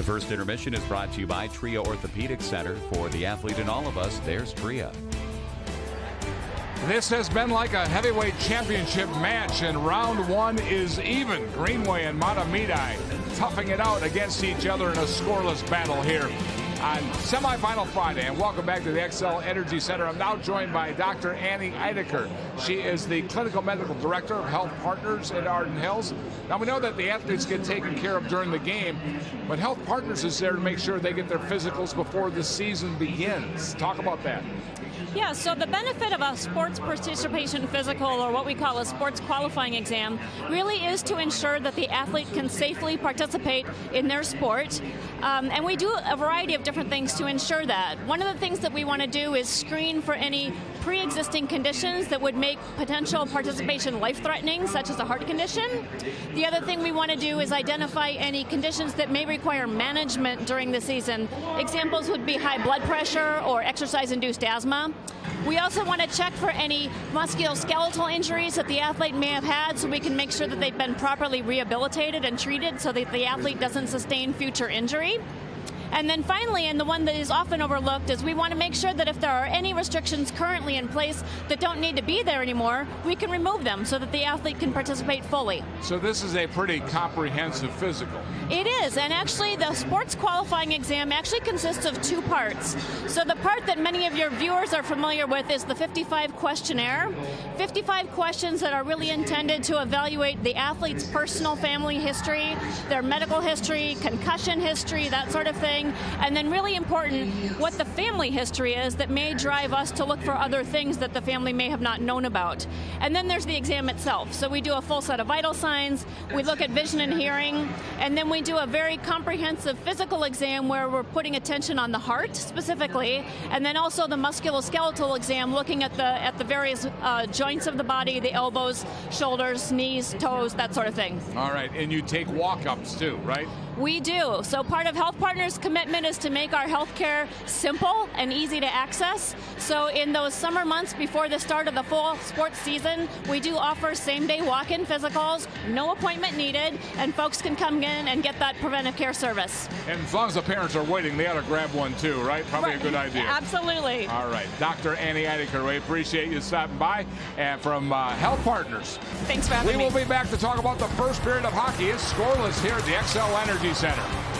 The first intermission is brought to you by Tria Orthopedic Center. For the athlete in all of us, there's Tria. This has been like a heavyweight championship match, and round one is even. Greenway and Matamidi toughing it out against each other in a scoreless battle here on semifinal Friday. And welcome back to the XL Energy Center. I'm now joined by Dr. Annie Ideker. She is the Clinical Medical Director of Health Partners at Arden Hills. Now, we know that the athletes get taken care of during the game, but Health Partners is there to make sure they get their physicals before the season begins. Talk about that. Yeah, so the benefit of a sports participation physical, or what we call a sports qualifying exam, really is to ensure that the athlete can safely participate in their sport. And we do a variety of different things to ensure that. One of the things that we want to do is screen for any pre-existing conditions that would make potential participation life-threatening, such as a heart condition. The other thing we want to do is identify any conditions that may require management during the season. Examples would be high blood pressure or exercise-induced asthma. We also want to check for any musculoskeletal injuries that the athlete may have had, so we can make sure that they've been properly rehabilitated and treated so that the athlete doesn't sustain future injury. And then finally, and the one that is often overlooked, is we want to make sure that if there are any restrictions currently in place that don't need to be there anymore, we can remove them so that the athlete can participate fully. So this is a pretty comprehensive physical. It is, and actually the sports qualifying exam actually consists of two parts. So the part that many of your viewers are familiar with is the 55 questionnaire. 55 questions that are really intended to evaluate the athlete's personal family history, their medical history, concussion history, that sort of thing. And then really important, what the family history is that may drive us to look for other things that the family may have not known about. And then there's the exam itself. So we do a full set of vital signs, we look at vision and hearing, and then we do a very comprehensive physical exam where we're putting attention on the heart specifically, and then also the musculoskeletal exam looking at the various joints of the body, the elbows, shoulders, knees, toes, that sort of thing. All right, and you take walk-ups too, right? We do. So part of Health Partners' commitment is to make our healthcare simple and easy to access. So in those summer months before the start of the full sports season, we do offer same-day walk-in physicals, no appointment needed, and folks can come in and get that preventive care service. And as long as the parents are waiting, they ought to grab one too, right? Probably a good idea. Absolutely. All right. Dr. Annie Ideker, we appreciate you stopping by. And from Health Partners. Thanks for having me. We will be back to talk about the first period of hockey. It's scoreless here at the XL Energy Center.